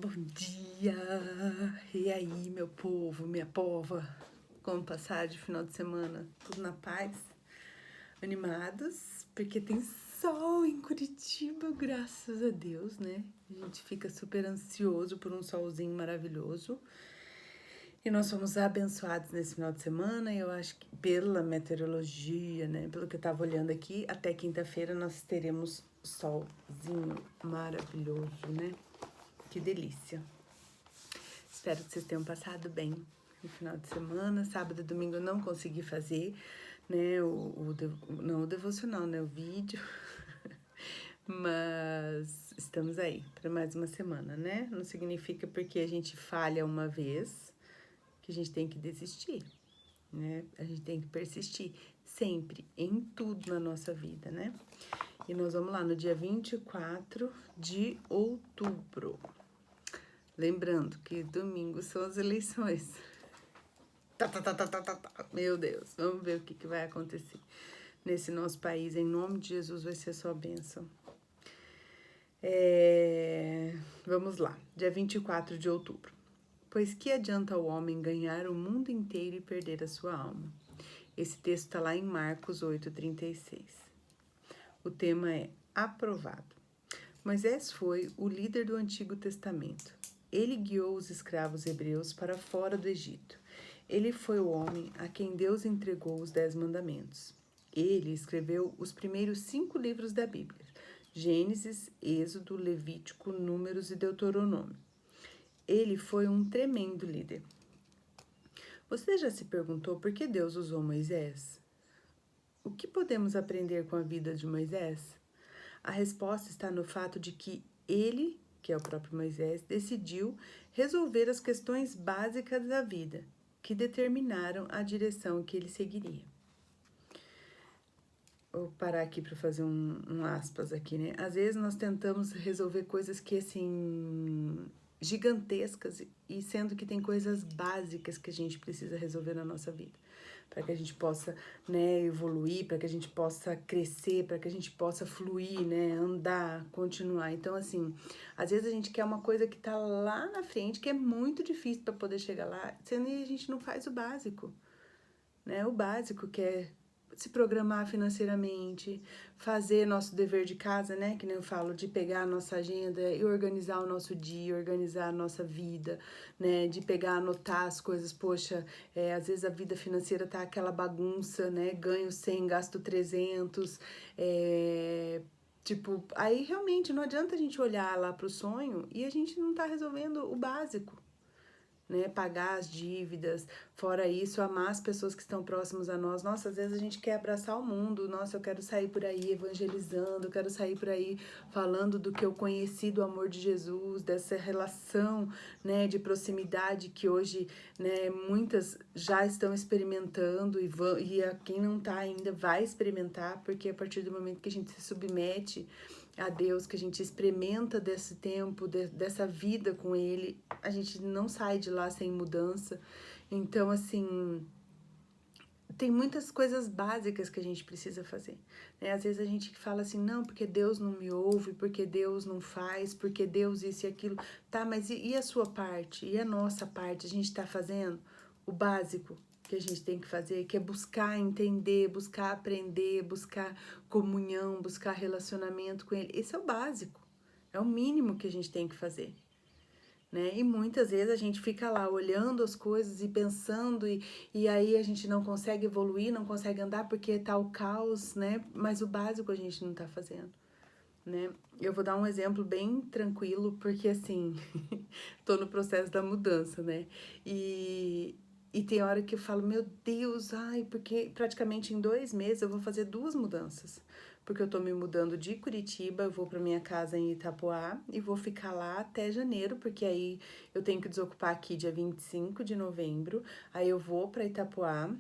Bom dia! E aí, meu povo, minha pova? Como passar de final de semana? Tudo na paz? Animados? Porque tem sol em Curitiba, graças a Deus, né? A gente fica super ansioso por um solzinho maravilhoso. E nós fomos abençoados nesse final de semana, e eu acho que pela meteorologia, né? Pelo que eu tava olhando aqui, até quinta-feira nós teremos solzinho maravilhoso, né? Que delícia! Espero que vocês tenham passado bem no final de semana. Sábado e domingo eu não consegui fazer, né, não o devocional, né, o vídeo. Mas estamos aí para mais uma semana, né? Não significa porque a gente falha uma vez que a gente tem que desistir, né? A gente tem que persistir sempre, em tudo na nossa vida, né? E nós vamos lá no dia 24 de outubro. Lembrando que domingo são as eleições. Meu Deus, vamos ver o que vai acontecer nesse nosso país. Em nome de Jesus, vai ser só bênção. Vamos lá, dia 24 de outubro. Pois que adianta o homem ganhar o mundo inteiro e perder a sua alma? Esse texto está lá em Marcos 8,36. O tema é aprovado. Moisés foi o líder do Antigo Testamento. Ele guiou os escravos hebreus para fora do Egito. Ele foi o homem a quem Deus entregou os 10 mandamentos. Ele escreveu os primeiros 5 livros da Bíblia: Gênesis, Êxodo, Levítico, Números e Deuteronômio. Ele foi um tremendo líder. Você já se perguntou por que Deus usou Moisés? O que podemos aprender com a vida de Moisés? A resposta está no fato de que ele, que é o próprio Moisés, decidiu resolver as questões básicas da vida, que determinaram a direção que ele seguiria. Vou parar aqui para fazer um aspas aqui, né? Às vezes nós tentamos resolver coisas que, assim, gigantescas, e sendo que tem coisas básicas que a gente precisa resolver na nossa vida, para que a gente possa, né, evoluir, para que a gente possa crescer, para que a gente possa fluir, né, andar, continuar. Então, assim, às vezes a gente quer uma coisa que tá lá na frente, que é muito difícil para poder chegar lá, sendo que a gente não faz o básico, né? O básico que é se programar financeiramente, fazer nosso dever de casa, né? Que nem eu falo, de pegar a nossa agenda e organizar o nosso dia, organizar a nossa vida, né? De pegar, anotar as coisas. Poxa, às vezes a vida financeira tá aquela bagunça, né? Ganho 100, gasto 300, tipo, aí realmente não adianta a gente olhar lá pro sonho e a gente não tá resolvendo o básico, né, pagar as dívidas, fora isso, amar as pessoas que estão próximas a nós. Nossa, às vezes a gente quer abraçar o mundo. Nossa, eu quero sair por aí evangelizando, eu quero sair por aí falando do que eu conheci do amor de Jesus, dessa relação, né, de proximidade que hoje, né, muitas já estão experimentando, e a quem não está ainda vai experimentar, porque a partir do momento que a gente se submete a Deus, que a gente experimenta desse tempo, dessa vida com Ele, a gente não sai de lá sem mudança. Então, assim, tem muitas coisas básicas que a gente precisa fazer, né? Às vezes a gente fala assim, não, porque Deus não me ouve, porque Deus não faz, porque Deus isso e aquilo. Tá, mas e a sua parte? E a nossa parte? A gente tá fazendo o básico que a gente tem que fazer, que é buscar entender, buscar aprender, buscar comunhão, buscar relacionamento com Ele. Esse é o básico, é o mínimo que a gente tem que fazer, né? E muitas vezes a gente fica lá olhando as coisas e pensando, e aí a gente não consegue evoluir, não consegue andar porque tá o caos, né? Mas o básico a gente não tá fazendo, né? Eu vou dar um exemplo bem tranquilo, porque assim, tô no processo da mudança, né? E tem hora que eu falo, meu Deus, ai, porque praticamente em 2 meses eu vou fazer 2 mudanças. Porque eu tô me mudando de Curitiba, eu vou pra minha casa em Itapoá e vou ficar lá até janeiro, porque aí eu tenho que desocupar aqui dia 25 de novembro. Aí eu vou pra Itapoá,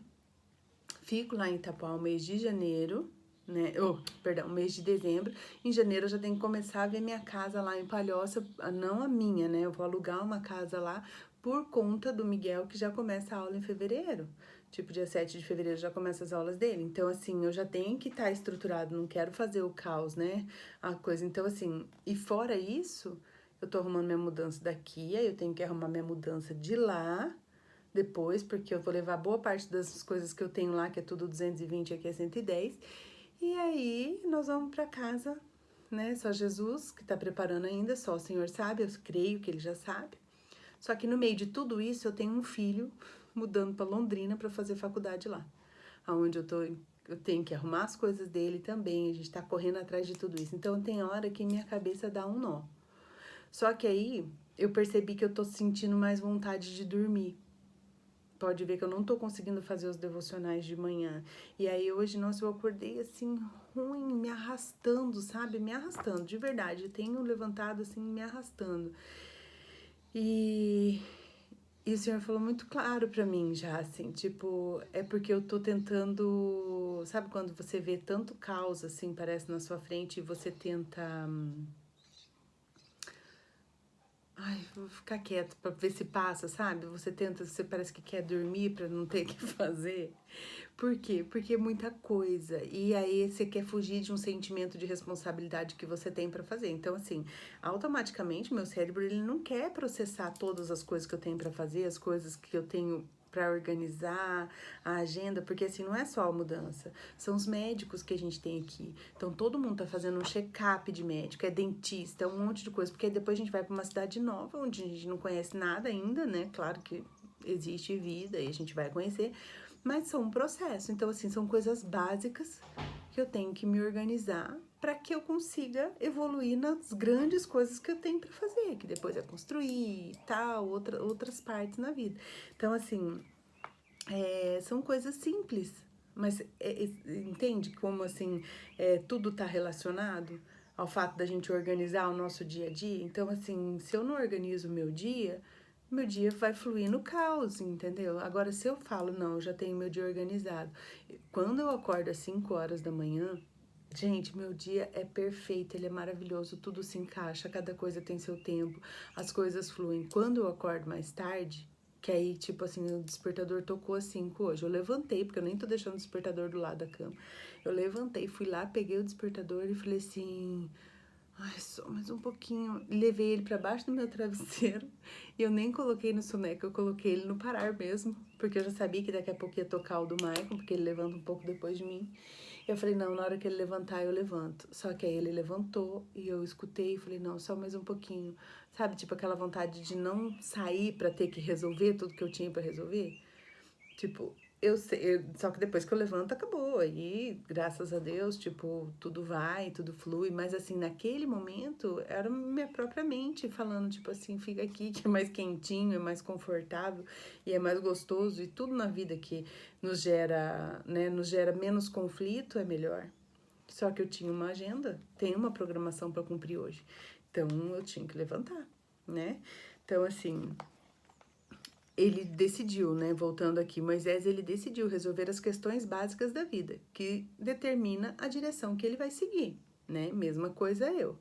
fico lá em Itapoá o mês de janeiro, né? Perdão, mês de dezembro. Em janeiro eu já tenho que começar a ver minha casa lá em Palhoça, não a minha, né? Eu vou alugar uma casa lá por conta do Miguel, que já começa a aula em fevereiro. Tipo, dia 7 de fevereiro já começa as aulas dele. Então, assim, eu já tenho que estar estruturado, não quero fazer o caos, né? A coisa. Então, assim, e fora isso, eu tô arrumando minha mudança daqui, aí eu tenho que arrumar minha mudança de lá depois, porque eu vou levar boa parte das coisas que eu tenho lá, que é tudo 220, aqui é 110. E aí nós vamos para casa, né? Só Jesus que tá preparando ainda, só o Senhor sabe, eu creio que ele já sabe. Só que no meio de tudo isso, eu tenho um filho mudando para Londrina para fazer faculdade lá, aonde eu tenho que arrumar as coisas dele também, a gente tá correndo atrás de tudo isso. Então tem hora que minha cabeça dá um nó. Só que aí eu percebi que eu tô sentindo mais vontade de dormir. Pode ver que eu não tô conseguindo fazer os devocionais de manhã. E aí hoje, nossa, eu acordei assim, ruim, me arrastando, sabe? Me arrastando, de verdade. Eu tenho levantado assim, me arrastando. E o Senhor falou muito claro pra mim já, assim, tipo, é porque eu tô tentando, sabe quando você vê tanto caos, assim, parece na sua frente e você tenta, ai, vou ficar quieto pra ver se passa, sabe? Você tenta, você parece que quer dormir pra não ter que fazer. Por quê? Porque é muita coisa. E aí você quer fugir de um sentimento de responsabilidade que você tem pra fazer. Então, assim, automaticamente meu cérebro ele não quer processar todas as coisas que eu tenho pra fazer, as coisas que eu tenho pra organizar, a agenda, porque assim, não é só a mudança, são os médicos que a gente tem aqui. Então, todo mundo tá fazendo um check-up de médico, é dentista, é um monte de coisa, porque depois a gente vai pra uma cidade nova, onde a gente não conhece nada ainda, né? Claro que existe vida e a gente vai conhecer, mas são um processo. Então, assim, são coisas básicas que eu tenho que me organizar para que eu consiga evoluir nas grandes coisas que eu tenho para fazer, que depois é construir e tal, outras partes na vida. Então, assim, são coisas simples, mas entende como, assim, tudo tá relacionado ao fato da gente organizar o nosso dia a dia? Então, assim, se eu não organizo o meu dia vai fluir no caos, entendeu? Agora, se eu falo, não, eu já tenho meu dia organizado. Quando eu acordo às 5 horas da manhã, gente, meu dia é perfeito, ele é maravilhoso, tudo se encaixa, cada coisa tem seu tempo, as coisas fluem. Quando eu acordo mais tarde, que aí, tipo assim, o despertador tocou às 5 hoje, eu levantei, porque eu nem tô deixando o despertador do lado da cama. Eu levantei, fui lá, peguei o despertador e falei assim, ai, só mais um pouquinho. Levei ele pra baixo do meu travesseiro e eu nem coloquei no soneca, eu coloquei ele no parar mesmo, porque eu já sabia que daqui a pouco ia tocar o do Maicon, porque ele levanta um pouco depois de mim. Eu falei, não, na hora que ele levantar, eu levanto. Só que aí ele levantou e eu escutei e falei, não, só mais um pouquinho. Sabe, tipo aquela vontade de não sair pra ter que resolver tudo que eu tinha pra resolver? Tipo, eu sei, só que depois que eu levanto, acabou. Aí, graças a Deus, tipo, tudo vai, tudo flui. Mas, assim, naquele momento, era minha própria mente falando, tipo assim, fica aqui, que é mais quentinho, é mais confortável e é mais gostoso. E tudo na vida que nos gera, né, nos gera menos conflito é melhor. Só que eu tinha uma agenda, tenho uma programação para cumprir hoje. Então, eu tinha que levantar, né? Então, assim, ele decidiu, né, voltando aqui, Moisés, ele decidiu resolver as questões básicas da vida, que determina a direção que ele vai seguir, né? Mesma coisa eu.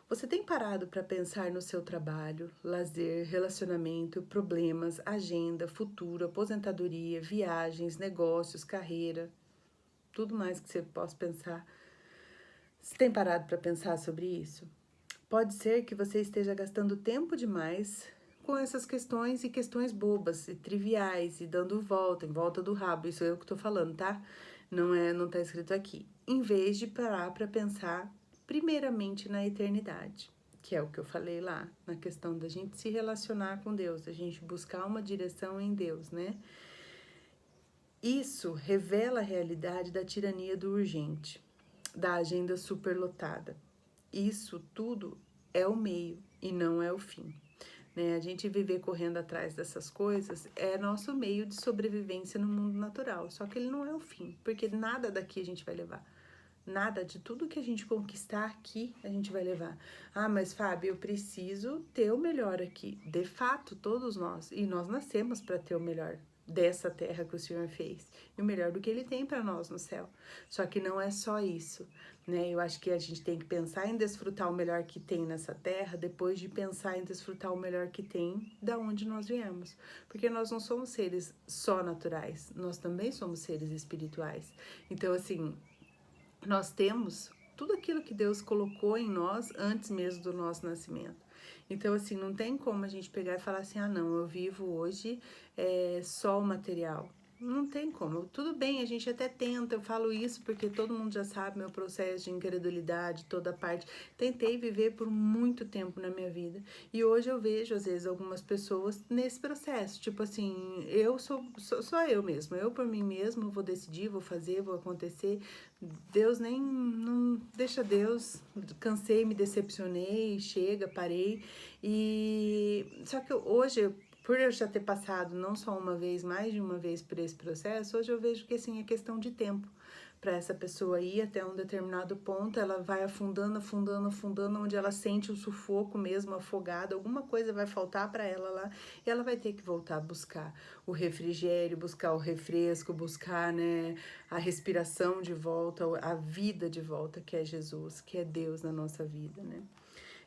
Você tem parado para pensar no seu trabalho, lazer, relacionamento, problemas, agenda, futuro, aposentadoria, viagens, negócios, carreira, tudo mais que você possa pensar? Você tem parado para pensar sobre isso? Pode ser que você esteja gastando tempo demais com essas questões e questões bobas e triviais e dando volta em volta do rabo. Isso é eu que tô falando, tá? Não tá escrito aqui. Em vez de parar para pensar primeiramente na eternidade, que é o que eu falei lá, na questão da gente se relacionar com Deus, da gente buscar uma direção em Deus, né? Isso revela a realidade da tirania do urgente, da agenda superlotada. Isso tudo é o meio e não é o fim, né? A gente viver correndo atrás dessas coisas é nosso meio de sobrevivência no mundo natural, só que ele não é o fim, porque nada daqui a gente vai levar. Nada de tudo que a gente conquistar aqui a gente vai levar. Ah, mas Fábio, eu preciso ter o melhor aqui. De fato, todos nós, e nós nascemos para ter o melhor dessa terra que o Senhor fez, e o melhor do que ele tem para nós no céu. Só que não é só isso, né? Eu acho que a gente tem que pensar em desfrutar o melhor que tem nessa terra, depois de pensar em desfrutar o melhor que tem da onde nós viemos. Porque nós não somos seres só naturais, nós também somos seres espirituais. Então, assim, nós temos tudo aquilo que Deus colocou em nós antes mesmo do nosso nascimento. Então, assim, não tem como a gente pegar e falar assim, ah, não, eu vivo hoje só o material. Não tem como. Tudo bem, a gente até tenta, eu falo isso porque todo mundo já sabe meu processo de incredulidade, toda parte. Tentei viver por muito tempo na minha vida. E hoje eu vejo, às vezes, algumas pessoas nesse processo. Tipo assim, eu sou só eu mesma. Eu por mim mesma vou decidir, vou fazer, vou acontecer. Deus nem. Não, deixa Deus. Cansei, me decepcionei, chega, parei. E só que hoje, por eu já ter passado não só uma vez, mais de uma vez por esse processo, hoje eu vejo que assim é questão de tempo para essa pessoa ir até um determinado ponto, ela vai afundando, afundando, afundando, onde ela sente o sufoco mesmo, afogada, alguma coisa vai faltar para ela lá, e ela vai ter que voltar a buscar o refrigério, buscar o refresco, buscar, né, a respiração de volta, a vida de volta, que é Jesus, que é Deus na nossa vida, né?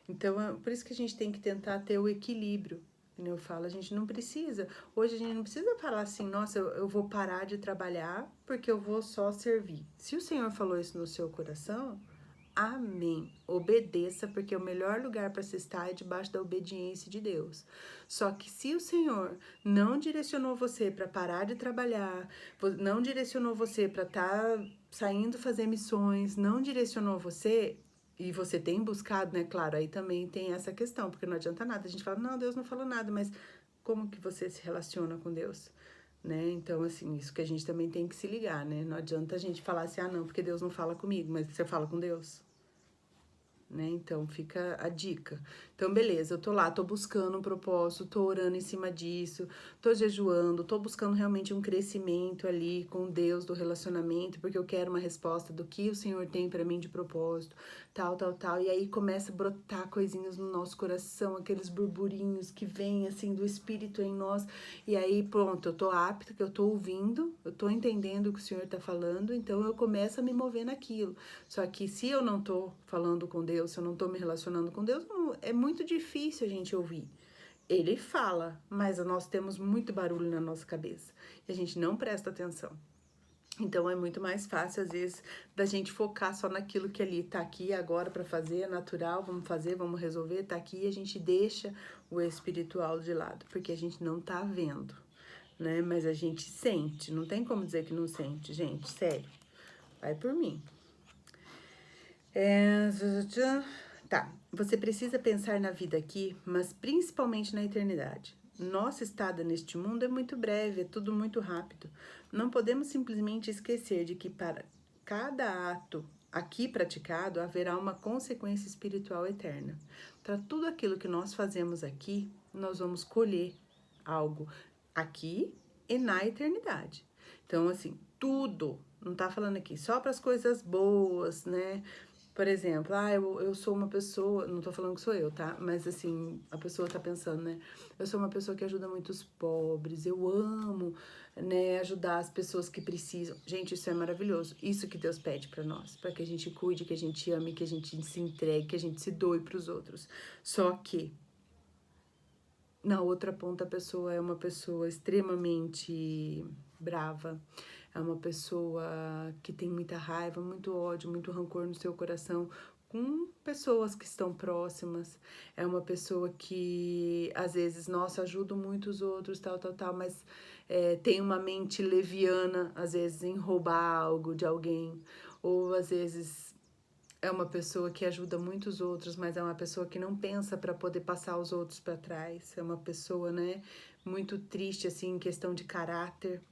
Então, por isso que a gente tem que tentar ter o equilíbrio. Como eu falo, a gente não precisa. Hoje a gente não precisa falar assim, nossa, eu vou parar de trabalhar porque eu vou só servir. Se o Senhor falou isso no seu coração, amém. Obedeça, porque o melhor lugar para se estar é debaixo da obediência de Deus. Só que se o Senhor não direcionou você para parar de trabalhar, não direcionou você para estar saindo fazer missões, não direcionou você, e você tem buscado, né? Claro, aí também tem essa questão, porque não adianta nada. A gente fala, não, Deus não falou nada, mas como que você se relaciona com Deus? Né? Então, assim, isso que a gente também tem que se ligar, né? Não adianta a gente falar assim, ah, não, porque Deus não fala comigo, mas você fala com Deus. Né? Então fica a dica. Então, beleza, eu tô lá, tô buscando um propósito, tô orando em cima disso, tô jejuando, tô buscando realmente um crescimento ali com Deus do relacionamento, porque eu quero uma resposta do que o Senhor tem para mim de propósito, tal, tal, tal. E aí começa a brotar coisinhas no nosso coração, aqueles burburinhos que vêm assim do Espírito em nós. E aí, pronto, eu tô apta, que eu tô ouvindo, eu tô entendendo o que o Senhor tá falando, então eu começo a me mover naquilo. Só que se eu não tô falando com Deus, se eu não tô me relacionando com Deus, é muito difícil a gente ouvir. Ele fala, mas nós temos muito barulho na nossa cabeça e a gente não presta atenção. Então é muito mais fácil, às vezes, da gente focar só naquilo que ali tá aqui agora para fazer, é natural, vamos fazer, vamos resolver, tá aqui, e a gente deixa o espiritual de lado, porque a gente não tá vendo, né? Mas a gente sente, não tem como dizer que não sente, gente, sério. Vai por mim. Tá, você precisa pensar na vida aqui, mas principalmente na eternidade. Nossa estada neste mundo é muito breve, é tudo muito rápido. Não podemos simplesmente esquecer de que para cada ato aqui praticado haverá uma consequência espiritual eterna. Para tudo aquilo que nós fazemos aqui, nós vamos colher algo aqui e na eternidade. Então, assim, tudo, não tá falando aqui só para as coisas boas, né? Por exemplo, eu sou uma pessoa, não tô falando que sou eu, tá? Mas assim, a pessoa tá pensando, né? Eu sou uma pessoa que ajuda muito os pobres, eu amo, né, ajudar as pessoas que precisam. Gente, isso é maravilhoso. Isso que Deus pede pra nós, para que a gente cuide, que a gente ame, que a gente se entregue, que a gente se doe pros outros. Só que na outra ponta a pessoa é uma pessoa extremamente brava, é uma pessoa que tem muita raiva, muito ódio, muito rancor no seu coração com pessoas que estão próximas, é uma pessoa que às vezes, nossa, ajuda muito os outros, tal, tal, tal, mas tem uma mente leviana, às vezes, em roubar algo de alguém, ou às vezes é uma pessoa que ajuda muitos outros, mas é uma pessoa que não pensa para poder passar os outros para trás. É uma pessoa, né, muito triste assim em questão de caráter,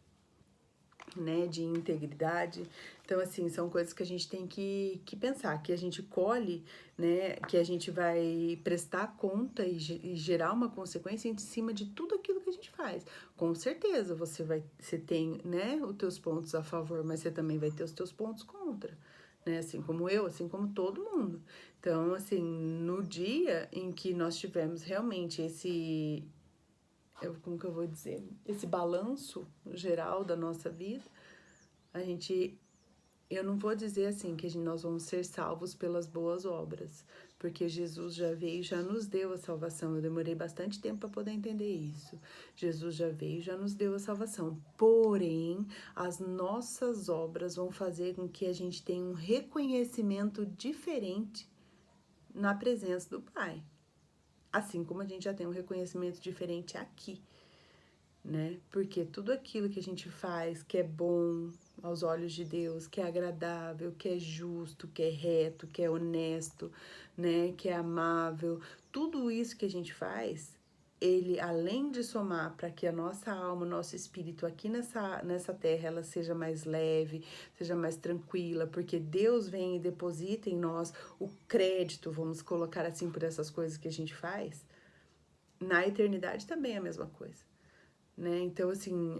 né, de integridade. Então, assim, são coisas que a gente tem que pensar, que a gente colhe, né, que a gente vai prestar conta e gerar uma consequência em cima de tudo aquilo que a gente faz. Com certeza, você tem, né, os teus pontos a favor, mas você também vai ter os teus pontos contra, né, assim como eu, assim como todo mundo. Então, assim, no dia em que nós tivermos realmente como que eu vou dizer, esse balanço geral da nossa vida, a gente, eu não vou dizer assim que nós vamos ser salvos pelas boas obras, porque Jesus já veio, já nos deu a salvação. Eu demorei bastante tempo para poder entender isso. Jesus já veio, já nos deu a salvação. Porém, as nossas obras vão fazer com que a gente tenha um reconhecimento diferente na presença do Pai. Assim como a gente já tem um reconhecimento diferente aqui, né? Porque tudo aquilo que a gente faz que é bom aos olhos de Deus, que é agradável, que é justo, que é reto, que é honesto, né? Que é amável, tudo isso que a gente faz, ele, além de somar para que a nossa alma, o nosso espírito aqui nessa terra, ela seja mais leve, seja mais tranquila, porque Deus vem e deposita em nós o crédito, vamos colocar assim, por essas coisas que a gente faz, na eternidade também é a mesma coisa. Né? Então, assim,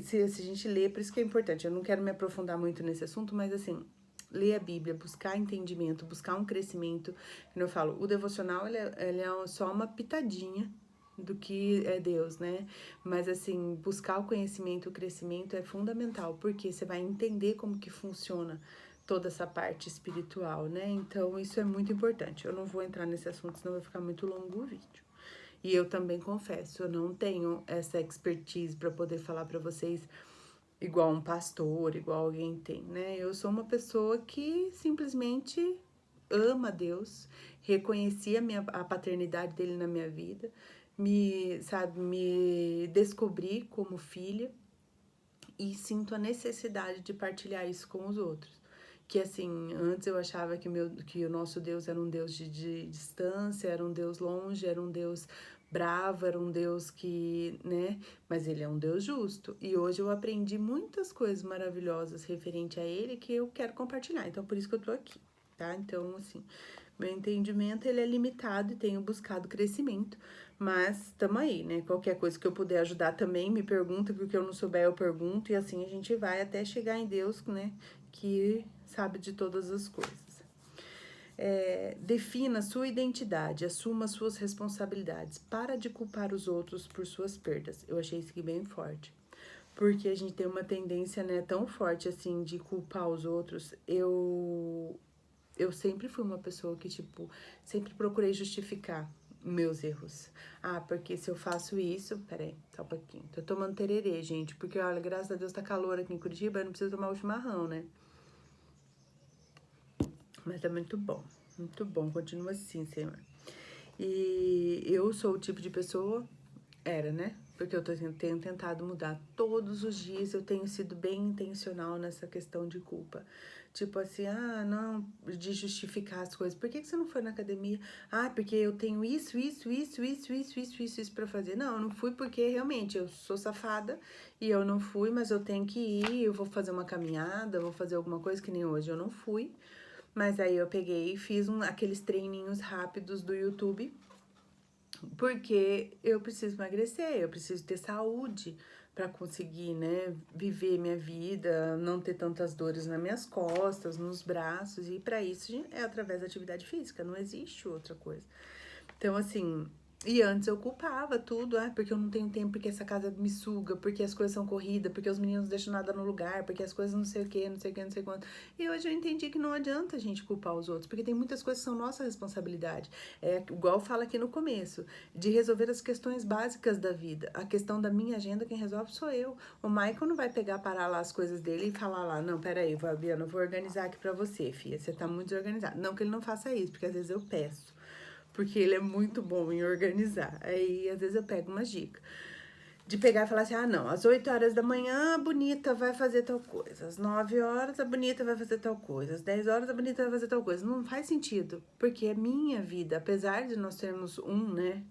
se a gente lê, por isso que é importante, eu não quero me aprofundar muito nesse assunto, mas assim, ler a Bíblia, buscar entendimento, buscar um crescimento, como eu falo, o devocional, ele é só uma pitadinha do que é Deus, né? Mas assim, buscar o conhecimento, o crescimento é fundamental, porque você vai entender como que funciona toda essa parte espiritual, né? Então, isso é muito importante. Eu não vou entrar nesse assunto, senão vai ficar muito longo o vídeo. E eu também confesso, eu não tenho essa expertise para poder falar para vocês igual um pastor, igual alguém tem, né? Eu sou uma pessoa que simplesmente ama Deus, reconheci a paternidade dele na minha vida, me descobri como filha e sinto a necessidade de partilhar isso com os outros. Que assim, antes eu achava que o nosso Deus era um Deus de distância, era um Deus longe, era um Deus bravo, era um Deus que, né? Mas ele é um Deus justo. E hoje eu aprendi muitas coisas maravilhosas referente a ele que eu quero compartilhar. Então, por isso que eu tô aqui, tá? Então, assim, meu entendimento ele é limitado e tenho buscado crescimento, mas tamo aí, né? Qualquer coisa que eu puder ajudar também, me pergunta, que o que eu não souber eu pergunto, e assim a gente vai até chegar em Deus, né? Que sabe de todas as coisas. Defina sua identidade, assuma suas responsabilidades, para de culpar os outros por suas perdas. Eu achei isso aqui bem forte. Porque a gente tem uma tendência, né, tão forte assim de culpar os outros. Eu sempre fui uma pessoa que, tipo, sempre procurei justificar meus erros. Ah, porque se eu faço isso... Peraí, só um pouquinho. Tô tomando tererê, gente, porque, olha, graças a Deus tá calor aqui em Curitiba, eu não preciso tomar o chimarrão, né? Mas é muito bom, continua assim, Senhor. E eu sou o tipo de pessoa, era, né? Porque eu tenho tentado mudar todos os dias, eu tenho sido bem intencional nessa questão de culpa. Tipo assim, ah, não, de justificar as coisas. Por que você não foi na academia? Ah, porque eu tenho isso pra fazer. Não, eu não fui porque realmente eu sou safada e eu não fui, mas eu tenho que ir, eu vou fazer uma caminhada, vou fazer alguma coisa que nem hoje eu não fui. Mas aí eu peguei e fiz aqueles treininhos rápidos do YouTube, porque eu preciso emagrecer, eu preciso ter saúde para conseguir, né, viver minha vida, não ter tantas dores nas minhas costas, nos braços, e para isso é através da atividade física, não existe outra coisa. Então, assim, e antes eu culpava tudo, porque eu não tenho tempo, porque essa casa me suga, porque as coisas são corridas, porque os meninos não deixam nada no lugar, porque as coisas não sei o que, não sei o que, não sei quanto. E hoje eu entendi que não adianta a gente culpar os outros, porque tem muitas coisas que são nossa responsabilidade. É igual fala aqui no começo, de resolver as questões básicas da vida. A questão da minha agenda, quem resolve sou eu. O Michael não vai pegar, parar lá as coisas dele e falar lá, não, peraí, Fabiana, eu vou organizar aqui pra você, filha, você tá muito desorganizada. Não que ele não faça isso, porque às vezes eu peço. Porque ele é muito bom em organizar. Aí, às vezes, eu pego umas dicas. De pegar e falar assim, ah, não, às 8 horas da manhã a bonita vai fazer tal coisa. Às 9 horas a bonita vai fazer tal coisa. Às 10 horas a bonita vai fazer tal coisa. Não faz sentido, porque é minha vida. Apesar de nós termos né?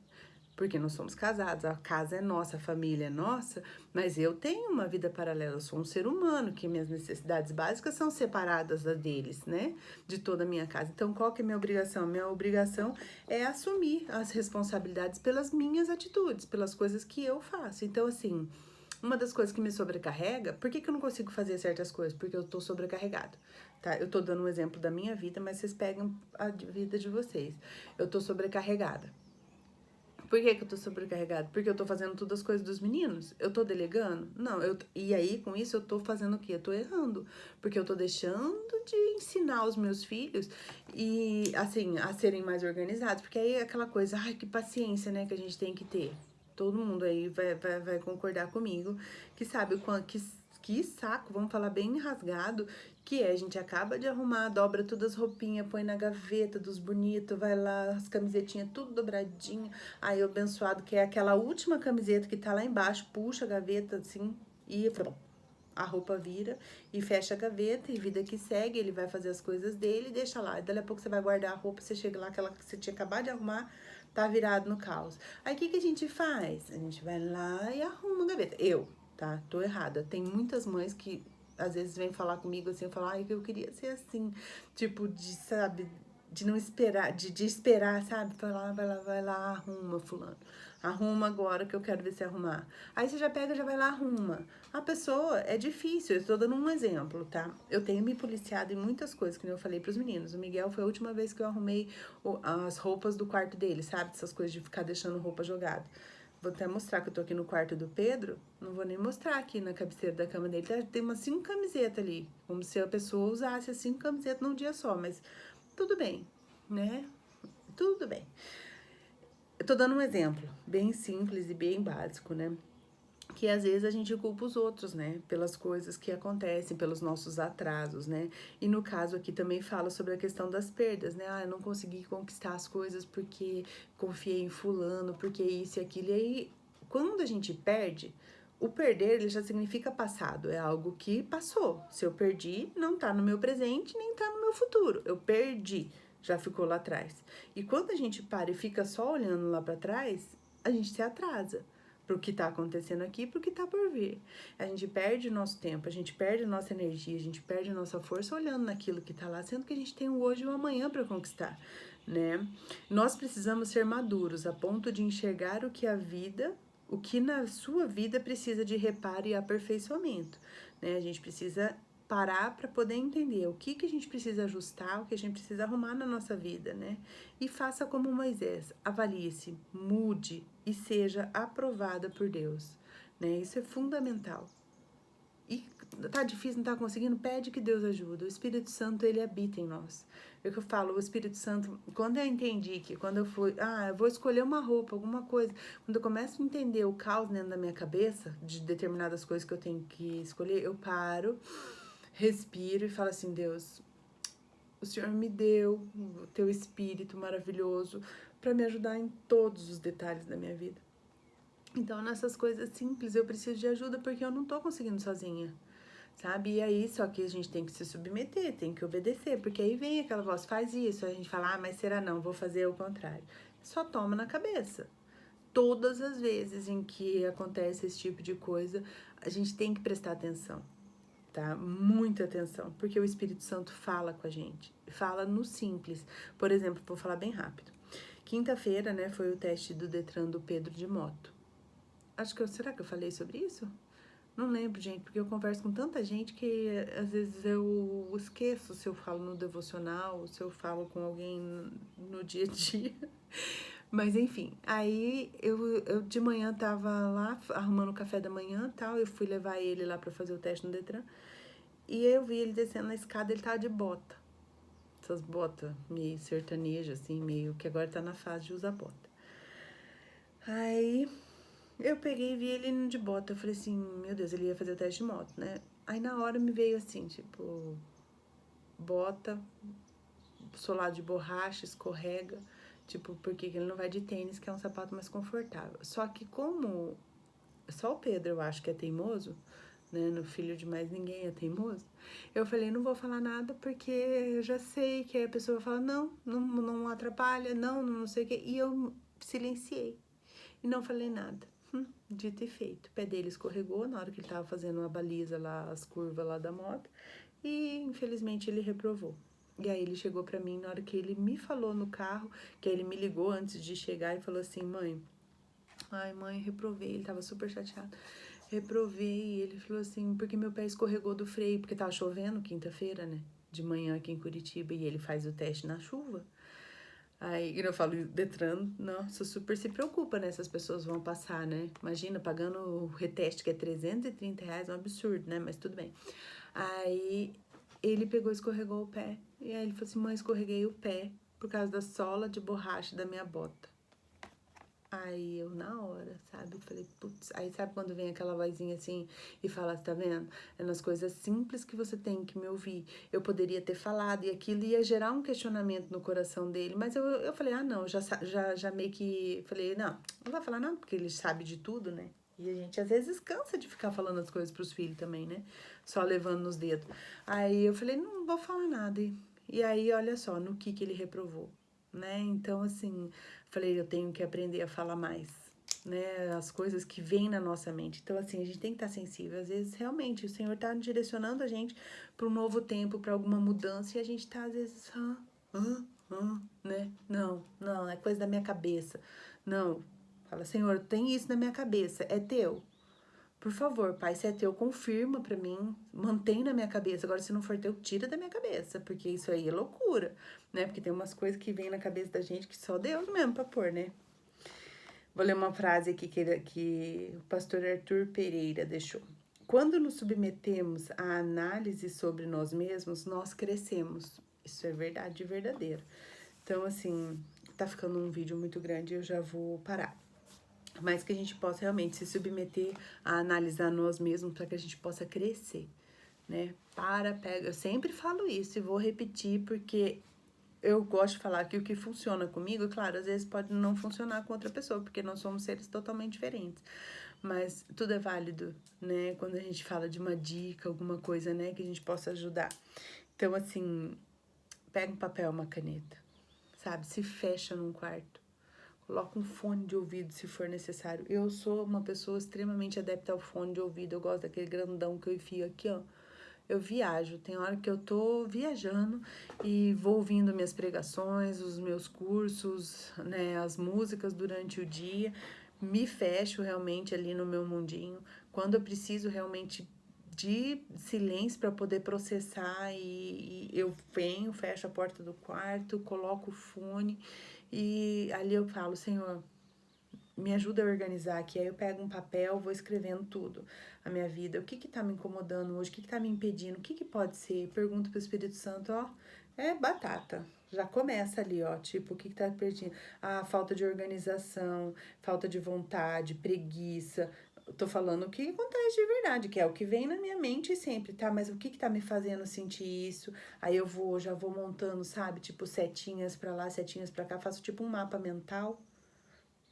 Porque nós somos casados, a casa é nossa, a família é nossa, mas eu tenho uma vida paralela, eu sou um ser humano, que minhas necessidades básicas são separadas das deles, né? De toda a minha casa. Então, qual que é a minha obrigação? Minha obrigação é assumir as responsabilidades pelas minhas atitudes, pelas coisas que eu faço. Então, assim, uma das coisas que me sobrecarrega, por que eu não consigo fazer certas coisas? Porque eu tô sobrecarregado, tá? Eu tô dando um exemplo da minha vida, mas vocês pegam a vida de vocês. Eu tô sobrecarregada. Por que eu tô sobrecarregada? Porque eu tô fazendo todas as coisas dos meninos? Eu tô delegando? Não, e aí com isso eu tô fazendo o quê? Eu tô errando. Porque eu tô deixando de ensinar os meus filhos e, assim, a serem mais organizados. Porque aí é aquela coisa, ai, que paciência, né, que a gente tem que ter. Todo mundo aí vai concordar comigo que sabe que saco, vamos falar bem rasgado, que a gente acaba de arrumar, dobra todas as roupinhas, põe na gaveta dos bonitos, vai lá, as camisetinhas tudo dobradinha, aí o abençoado que é aquela última camiseta que tá lá embaixo, puxa a gaveta assim, e a roupa vira e fecha a gaveta e vida que segue, ele vai fazer as coisas dele e deixa lá. E dali a pouco você vai guardar a roupa, você chega lá, aquela que você tinha acabado de arrumar, tá virado no caos. Aí o que a gente faz? A gente vai lá e arruma a gaveta. Tá? Tô errada. Tem muitas mães que às vezes vêm falar comigo assim, eu falo, ai, que eu queria ser assim, tipo, sabe, de não esperar, de esperar, sabe? Vai lá, arruma, fulano. Arruma agora que eu quero ver se arrumar. Aí você já pega, já vai lá, arruma. A pessoa, é difícil, eu estou dando um exemplo, tá? Eu tenho me policiado em muitas coisas, que eu falei pros meninos. O Miguel foi a última vez que eu arrumei as roupas do quarto dele, sabe? Essas coisas de ficar deixando roupa jogada. Vou até mostrar que eu tô aqui no quarto do Pedro. Não vou nem mostrar aqui na cabeceira da cama dele. Tem umas 5 camisetas ali. Como se a pessoa usasse as 5 camisetas num dia só. Mas tudo bem, né? Tudo bem. Eu tô dando um exemplo bem simples e bem básico, né? Que às vezes a gente culpa os outros, né? Pelas coisas que acontecem, pelos nossos atrasos, né? E no caso aqui também fala sobre a questão das perdas, né? Ah, eu não consegui conquistar as coisas porque confiei em fulano, porque isso e aquilo. E aí, quando a gente perde, o perder ele já significa passado, é algo que passou. Se eu perdi, não tá no meu presente, nem tá no meu futuro. Eu perdi, já ficou lá atrás. E quando a gente para e fica só olhando lá para trás, a gente se atrasa pro que tá acontecendo aqui, pro que tá por vir. A gente perde o nosso tempo, a gente perde a nossa energia, a gente perde a nossa força olhando naquilo que tá lá, sendo que a gente tem o hoje e o amanhã para conquistar, né? Nós precisamos ser maduros a ponto de enxergar o que na sua vida precisa de reparo e aperfeiçoamento, né? A gente precisa parar para poder entender o que a gente precisa ajustar, o que a gente precisa arrumar na nossa vida, né? E faça como Moisés, avalie-se, mude e seja aprovada por Deus, né? Isso é fundamental. E tá difícil, não tá conseguindo? Pede que Deus ajude. O Espírito Santo, ele habita em nós. É o que eu falo, o Espírito Santo, quando eu entendi que, quando eu fui, eu vou escolher uma roupa, alguma coisa, quando eu começo a entender o caos dentro da minha cabeça, de determinadas coisas que eu tenho que escolher, eu paro, respiro e falo assim, Deus, o Senhor me deu o teu Espírito maravilhoso para me ajudar em todos os detalhes da minha vida. Então, nessas coisas simples, eu preciso de ajuda porque eu não tô conseguindo sozinha, sabe? E aí, só que a gente tem que se submeter, tem que obedecer, porque aí vem aquela voz, faz isso, a gente fala, mas será não, vou fazer o contrário. Só toma na cabeça. Todas as vezes em que acontece esse tipo de coisa, a gente tem que prestar atenção, tá? Muita atenção, porque o Espírito Santo fala com a gente, fala no simples. Por exemplo, vou falar bem rápido. Quinta-feira, né, foi o teste do Detran do Pedro de moto. Será que eu falei sobre isso? Não lembro, gente, porque eu converso com tanta gente que às vezes eu esqueço se eu falo no devocional, se eu falo com alguém no dia a dia. Mas enfim, aí eu de manhã tava lá arrumando o café da manhã e tal, eu fui levar ele lá pra fazer o teste no Detran, e eu vi ele descendo na escada, ele tava de bota. Essas botas meio sertanejas, assim, meio que agora tá na fase de usar bota. Aí eu peguei e vi ele indo de bota. Eu falei assim, meu Deus, ele ia fazer o teste de moto, né? Aí na hora me veio assim, tipo, bota, solado de borracha, escorrega. Tipo, porque ele não vai de tênis, que é um sapato mais confortável. Só que como só o Pedro eu acho que é teimoso, né? No filho de mais ninguém é teimoso. Eu falei, não vou falar nada porque eu já sei que a pessoa fala, não atrapalha, não sei o quê. E eu silenciei e não falei nada. Dito e feito. O pé dele escorregou na hora que ele tava fazendo a baliza lá, as curvas lá da moto. E infelizmente ele reprovou. E aí ele chegou pra mim na hora que ele me falou no carro, que ele me ligou antes de chegar e falou assim, mãe, reprovei. Ele tava super chateado. Reprovei. Ele falou assim, porque meu pé escorregou do freio, porque tava chovendo quinta-feira, né? De manhã aqui em Curitiba, e ele faz o teste na chuva. Aí, eu falo, Detran, nossa, super se preocupa, né? Essas pessoas vão passar, né? Imagina, pagando o reteste, que é R$ 330, é um absurdo, né? Mas tudo bem. Aí, ele pegou e escorregou o pé. E aí, ele falou assim, mãe, escorreguei o pé por causa da sola de borracha da minha bota. Aí eu, na hora, sabe, falei, putz, aí sabe quando vem aquela vozinha assim e fala, tá vendo? É nas coisas simples que você tem que me ouvir. Eu poderia ter falado e aquilo ia gerar um questionamento no coração dele, mas eu falei, ah, não, já meio que, falei, não vai falar nada, porque ele sabe de tudo, né? E a gente às vezes cansa de ficar falando as coisas pros filhos também, né? Só levando nos dedos. Aí eu falei, não vou falar nada. E aí, olha só, no que ele reprovou, né? Então, assim, falei, eu tenho que aprender a falar mais, né? As coisas que vêm na nossa mente. Então, assim, a gente tem que estar sensível. Às vezes, realmente, o Senhor está direcionando a gente para um novo tempo, para alguma mudança, e a gente está, às vezes, né? Não, é coisa da minha cabeça. Não. Fala, Senhor, tem isso na minha cabeça, é teu. Por favor, Pai, se é teu, confirma pra mim, mantém na minha cabeça. Agora, se não for teu, tira da minha cabeça, porque isso aí é loucura, né? Porque tem umas coisas que vêm na cabeça da gente que só Deus mesmo pra pôr, né? Vou ler uma frase aqui que o pastor Arthur Pereira deixou. Quando nos submetemos à análise sobre nós mesmos, nós crescemos. Isso é verdade verdadeira. Então, assim, tá ficando um vídeo muito grande, eu já vou parar. Mas que a gente possa realmente se submeter a analisar nós mesmos para que a gente possa crescer, né? Pega. Eu sempre falo isso e vou repetir porque eu gosto de falar que o que funciona comigo, claro, às vezes pode não funcionar com outra pessoa, porque nós somos seres totalmente diferentes. Mas tudo é válido, né? Quando a gente fala de uma dica, alguma coisa, né, que a gente possa ajudar. Então, assim, pega um papel, uma caneta, sabe? Se fecha num quarto. Coloca um fone de ouvido se for necessário. Eu sou uma pessoa extremamente adepta ao fone de ouvido. Eu gosto daquele grandão que eu enfio aqui, ó. Eu viajo. Tem hora que eu tô viajando e vou ouvindo minhas pregações, os meus cursos, né, as músicas durante o dia. Me fecho realmente ali no meu mundinho. Quando eu preciso realmente de silêncio para poder processar e eu venho, fecho a porta do quarto, coloco o fone e ali eu falo, Senhor, me ajuda a organizar aqui. Aí eu pego um papel, vou escrevendo tudo, a minha vida, o que que tá me incomodando hoje, o que que tá me impedindo, o que que pode ser? Pergunto pro Espírito Santo, ó, é batata. Já começa ali, ó, tipo, o que que tá perdendo? Ah, falta de organização, falta de vontade, preguiça. Eu tô falando o que acontece de verdade, que é o que vem na minha mente sempre, tá? Mas o que que tá me fazendo sentir isso? Aí eu já vou montando, sabe? Tipo, setinhas pra lá, setinhas pra cá, faço tipo um mapa mental,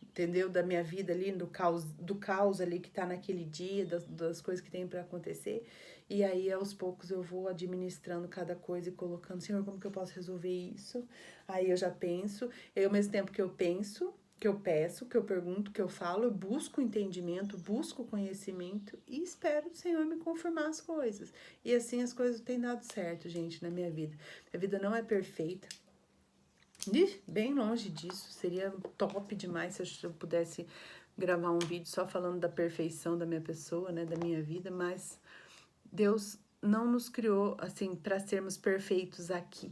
entendeu? Da minha vida ali, do caos ali que tá naquele dia, das coisas que tem para acontecer. E aí, aos poucos, eu vou administrando cada coisa e colocando, Senhor, como que eu posso resolver isso? Aí eu já penso, e ao mesmo tempo que eu penso, que eu peço, que eu pergunto, que eu falo, eu busco entendimento, busco conhecimento e espero o Senhor me confirmar as coisas. E assim as coisas têm dado certo, gente, na minha vida. A vida não é perfeita, bem longe disso, seria top demais se eu pudesse gravar um vídeo só falando da perfeição da minha pessoa, né, da minha vida, mas Deus não nos criou assim para sermos perfeitos aqui,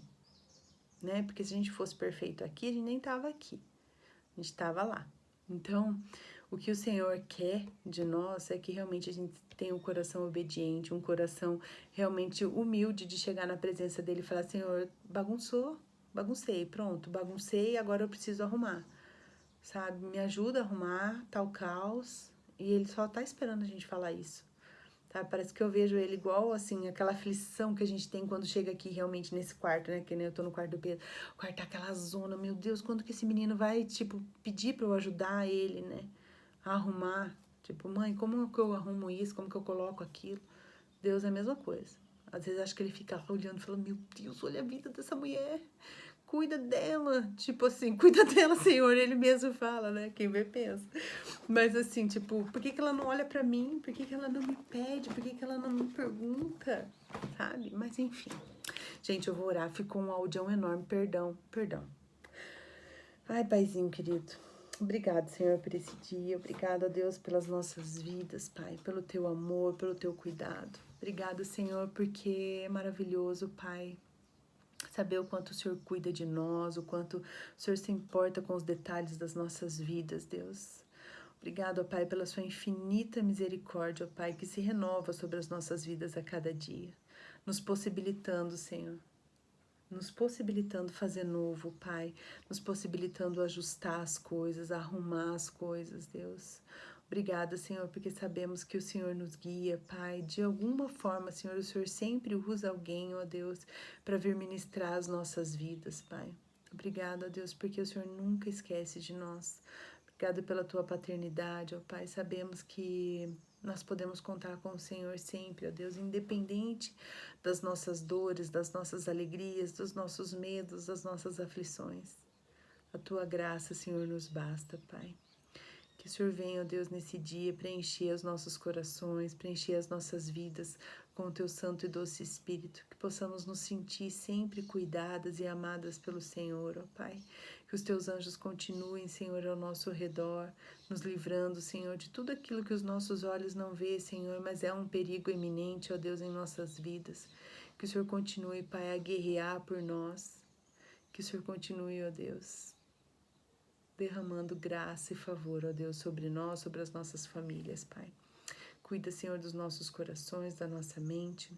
né? Porque se a gente fosse perfeito aqui, a gente nem tava aqui. A gente tava lá. Então, o que o Senhor quer de nós é que realmente a gente tenha um coração obediente, um coração realmente humilde de chegar na presença dele e falar, Senhor, baguncei, pronto, baguncei, agora eu preciso arrumar, sabe? Me ajuda a arrumar tal caos. E ele só tá esperando a gente falar isso, tá? Parece que eu vejo ele igual, assim, aquela aflição que a gente tem quando chega aqui realmente nesse quarto, né? Que nem eu tô no quarto do Pedro. O quarto tá aquela zona, meu Deus, quando que esse menino vai, tipo, pedir pra eu ajudar ele, né? A arrumar. Tipo, mãe, como que eu arrumo isso? Como que eu coloco aquilo? Deus é a mesma coisa. Às vezes acho que ele fica lá olhando e fala, meu Deus, olha a vida dessa mulher. Cuida dela. Tipo assim, cuida dela, Senhor. Ele mesmo fala, né? Quem vê pensa. Mas assim, tipo, por que ela não olha pra mim? Por que ela não me pede? Por que ela não me pergunta? Sabe? Mas enfim. Gente, eu vou orar. Ficou um audião enorme. Perdão. Ai, paizinho querido. Obrigado, Senhor, por esse dia. Obrigado, a Deus, pelas nossas vidas, Pai. Pelo teu amor, pelo teu cuidado. Obrigado, Senhor, porque é maravilhoso, Pai, saber o quanto o Senhor cuida de nós, o quanto o Senhor se importa com os detalhes das nossas vidas, Deus. Obrigado, ó Pai, pela sua infinita misericórdia, ó Pai, que se renova sobre as nossas vidas a cada dia, nos possibilitando, Senhor, nos possibilitando fazer novo, Pai, nos possibilitando ajustar as coisas, arrumar as coisas, Deus. Obrigada, Senhor, porque sabemos que o Senhor nos guia, Pai. De alguma forma, Senhor, o Senhor sempre usa alguém, ó Deus, para vir ministrar as nossas vidas, Pai. Obrigada, ó Deus, porque o Senhor nunca esquece de nós. Obrigada pela tua paternidade, ó Pai. Sabemos que nós podemos contar com o Senhor sempre, ó Deus, independente das nossas dores, das nossas alegrias, dos nossos medos, das nossas aflições. A tua graça, Senhor, nos basta, Pai. Que o Senhor venha, ó Deus, nesse dia preencher os nossos corações, preencher as nossas vidas com o teu santo e doce Espírito, que possamos nos sentir sempre cuidadas e amadas pelo Senhor, ó Pai. Que os teus anjos continuem, Senhor, ao nosso redor, nos livrando, Senhor, de tudo aquilo que os nossos olhos não vê, Senhor, mas é um perigo iminente, ó Deus, em nossas vidas. Que o Senhor continue, Pai, a guerrear por nós. Que o Senhor continue, ó Deus, derramando graça e favor, ó Deus, sobre nós, sobre as nossas famílias, Pai. Cuida, Senhor, dos nossos corações, da nossa mente.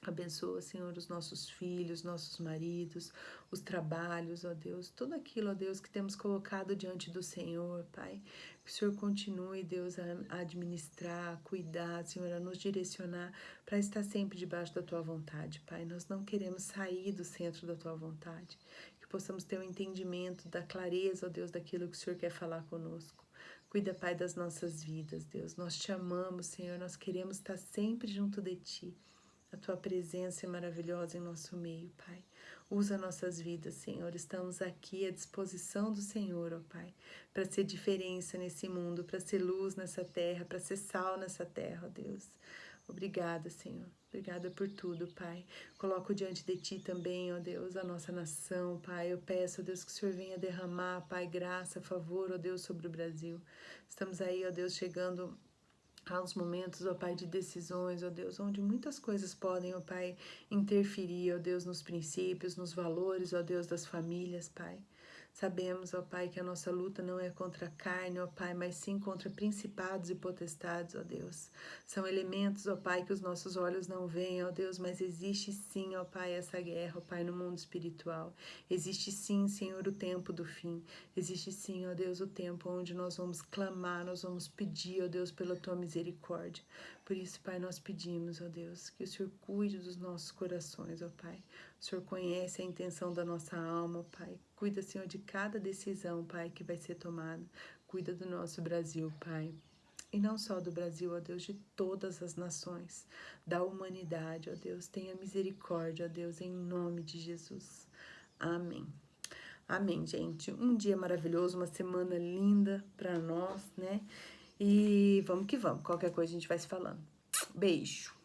Abençoa, Senhor, os nossos filhos, nossos maridos, os trabalhos, ó Deus, tudo aquilo, ó Deus, que temos colocado diante do Senhor, Pai. Que o Senhor continue, Deus, a administrar, a cuidar, Senhor, a nos direcionar para estar sempre debaixo da Tua vontade, Pai. Nós não queremos sair do centro da Tua vontade. Que possamos ter um entendimento da clareza, ó Deus, daquilo que o Senhor quer falar conosco. Cuida, Pai, das nossas vidas, Deus. Nós te amamos, Senhor, nós queremos estar sempre junto de Ti. A Tua presença é maravilhosa em nosso meio, Pai. Usa nossas vidas, Senhor. Estamos aqui à disposição do Senhor, ó Pai, para ser diferença nesse mundo, para ser luz nessa terra, para ser sal nessa terra, ó Deus. Obrigada, Senhor. Obrigada por tudo, Pai. Coloco diante de Ti também, ó Deus, a nossa nação, Pai. Eu peço, ó Deus, que o Senhor venha derramar, Pai, graça, favor, ó Deus, sobre o Brasil. Estamos aí, ó Deus, chegando aos momentos, ó Pai, de decisões, ó Deus, onde muitas coisas podem, ó Pai, interferir, ó Deus, nos princípios, nos valores, ó Deus, das famílias, Pai. Sabemos, ó Pai, que a nossa luta não é contra a carne, ó Pai, mas sim contra principados e potestades, ó Deus. São elementos, ó Pai, que os nossos olhos não veem, ó Deus, mas existe sim, ó Pai, essa guerra, ó Pai, no mundo espiritual. Existe sim, Senhor, o tempo do fim. Existe sim, ó Deus, o tempo onde nós vamos clamar, nós vamos pedir, ó Deus, pela Tua misericórdia. Por isso, Pai, nós pedimos, ó Deus, que o Senhor cuide dos nossos corações, ó Pai. O Senhor conhece a intenção da nossa alma, ó Pai. Cuida, Senhor, de cada decisão, Pai, que vai ser tomada. Cuida do nosso Brasil, Pai. E não só do Brasil, ó Deus, de todas as nações, da humanidade, ó Deus. Tenha misericórdia, ó Deus, em nome de Jesus. Amém. Amém, gente. Um dia maravilhoso, uma semana linda para nós, né? E vamos que vamos. Qualquer coisa a gente vai se falando. Beijo.